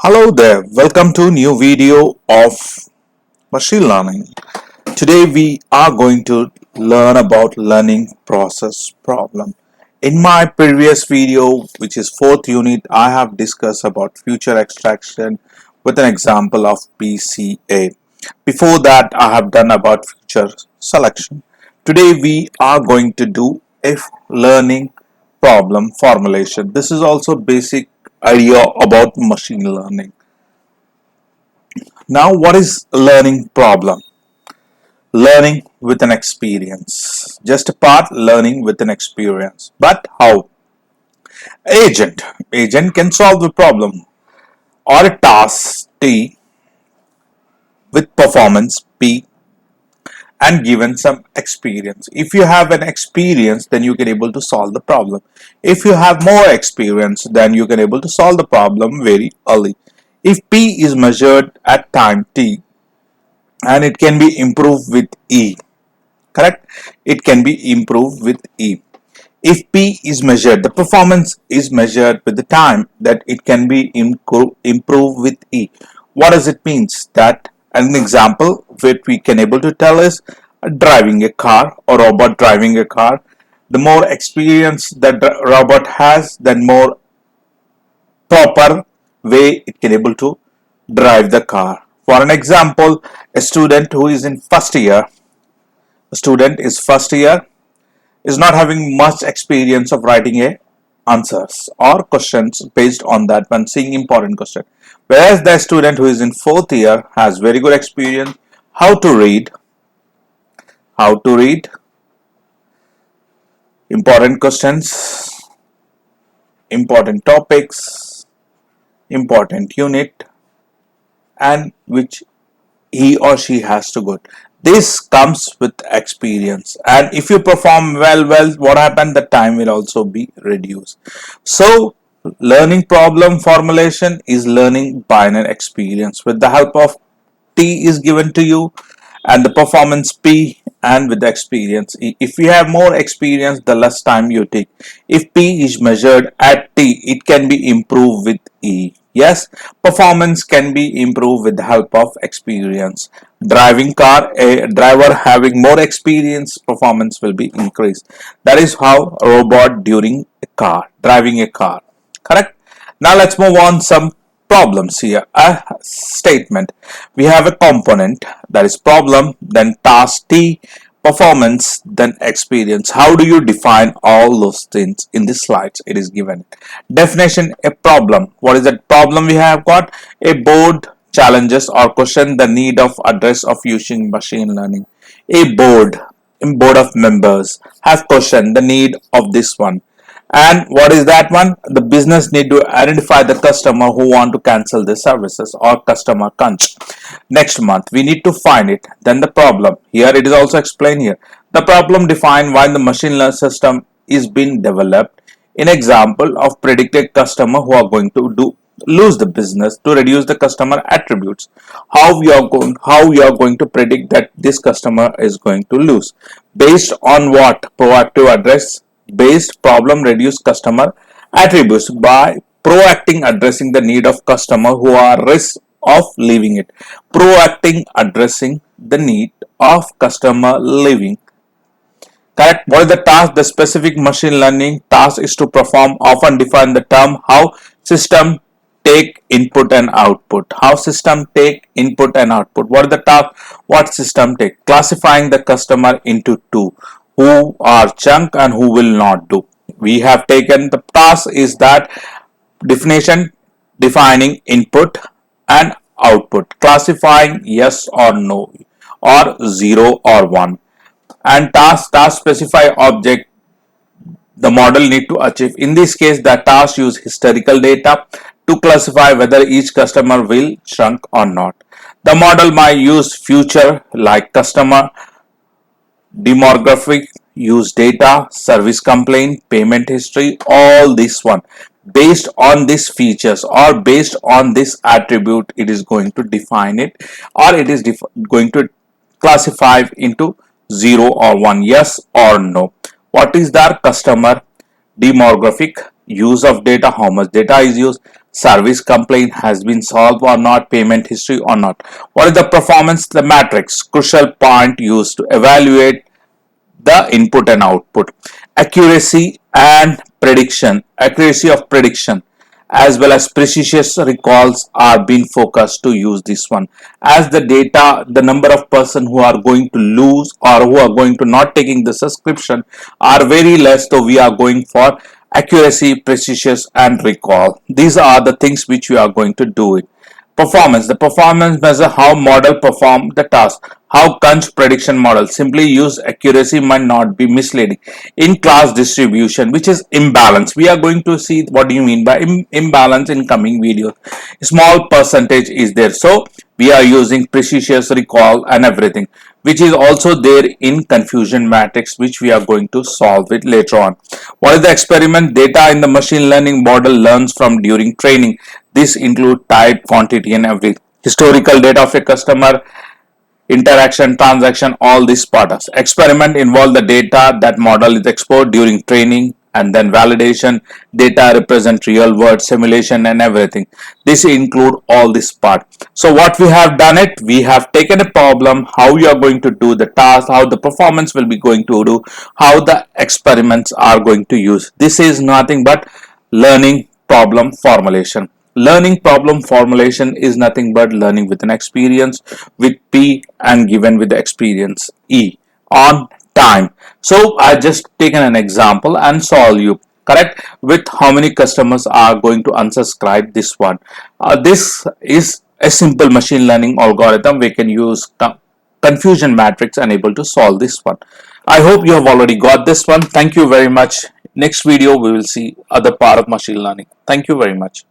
Hello there, welcome to new video of machine learning. Today we are going to learn about learning process problem. In my previous video, which is fourth unit, I have discussed about feature extraction with an example of PCA. Before that, I have done about feature selection. Today we are going to do a learning problem formulation. This is also basic idea about machine learning. Now, what is learning problem? Learning with an experience. Just a part learning with an experience. But how? Agent can solve the problem or a task T with performance P and given some experience. If you have an experience, then you can able to solve the problem. If you have more experience, then you can able to solve the problem very early. If P is measured at time T and it can be improved with E, correct? It can be improved with E. If P is measured, the performance is measured with the time that it can be improved with E. What does it means? That an example which we can able to tell is driving a car or robot driving a car. The more experience that the robot has, then more proper way it can able to drive the car. For an example, a student who is in first year, is not having much experience of writing a answers or questions based on that one seeing important question, whereas the student who is in fourth year has very good experience how to read important questions, important topics, important unit, and which he or she has to go. This comes with experience, and if you perform well, what happens? The time will also be reduced. So, learning problem formulation is learning by an experience with the help of T is given to you and the performance P, and with the experience. If you have more experience, the less time you take. If P is measured at T, it can be improved with E. Yes, performance can be improved with the help of experience. Driving car, a driver having more experience, performance will be increased. That is how a robot during a car, driving a car. Correct? Now let's move on some problems here. A statement. We have a component that is problem, then task T, performance, then experience. How do you define all those things in the slides? It is given. Definition: a problem. What is that problem we have got? A board challenges or question the need of address of using machine learning. A board of members have questioned the need of this one. And what is that one? The business need to identify the customer who want to cancel the services or customer can't. Next month we need to find it. Then the problem. Here it is also explained here. The problem define why the machine learning system is being developed. In example of predicted customer who are going to lose the business to reduce the customer attributes. How you are going to predict that this customer is going to lose based on what? Proactive address based problem reduce customer attributes by proacting addressing the need of customer who are risk of leaving it. Proacting addressing the need of customer leaving. Correct. What is the task? The specific machine learning task is to perform often define the term how system take input and output. How system take input and output. What is the task? What system take? Classifying the customer into two, who are junk and who will not do. We have taken the task is that definition defining input and output, classifying yes or no or 0 or 1, and task specify object the model need to achieve. In this case, the task use historical data to classify whether each customer will shrunk or not. The model might use future like customer demographic, use data, service complaint, payment history, all this one. Based on these features or based on this attribute, it is going to define it, or it is going to classify into 0 or 1, yes or no. What is the customer demographic? Use of data, how much data is used, service complaint has been solved or not, payment history or not. What is the performance? The matrix, crucial point used to evaluate the input and output. Accuracy of prediction, as well as precise recalls are being focused to use this one, as the data, the number of person who are going to lose or who are going to not taking the subscription are very less, so we are going for accuracy, precision and recall. These are the things which we are going to do it. Performance. The performance measure how model perform the task. How Kunz prediction model simply use accuracy might not be misleading. In class distribution, which is imbalance. We are going to see what do you mean by imbalance in coming videos. Small percentage is there. So we are using precise recall and everything, which is also there in confusion matrix, which we are going to solve it later on. What is the experiment? Data in the machine learning model learns from during training. This include type, quantity and every historical data of a customer, interaction, transaction, all these parts. Experiment involve the data that model is exposed during training, and then validation. Data represent real world simulation and everything. This include all this part. So what we have done it, we have taken a problem, how you are going to do the task, how the performance will be going to do, how the experiments are going to use. This is nothing but learning problem formulation. Learning problem formulation is nothing but learning with an experience with P and given with the experience E on time. So I just taken an example and solve you correct with how many customers are going to unsubscribe this one. This is a simple machine learning algorithm. We can use confusion matrix and able to solve this one. I hope you have already got this one. Thank you very much. Next video we will see other part of machine learning. Thank you very much.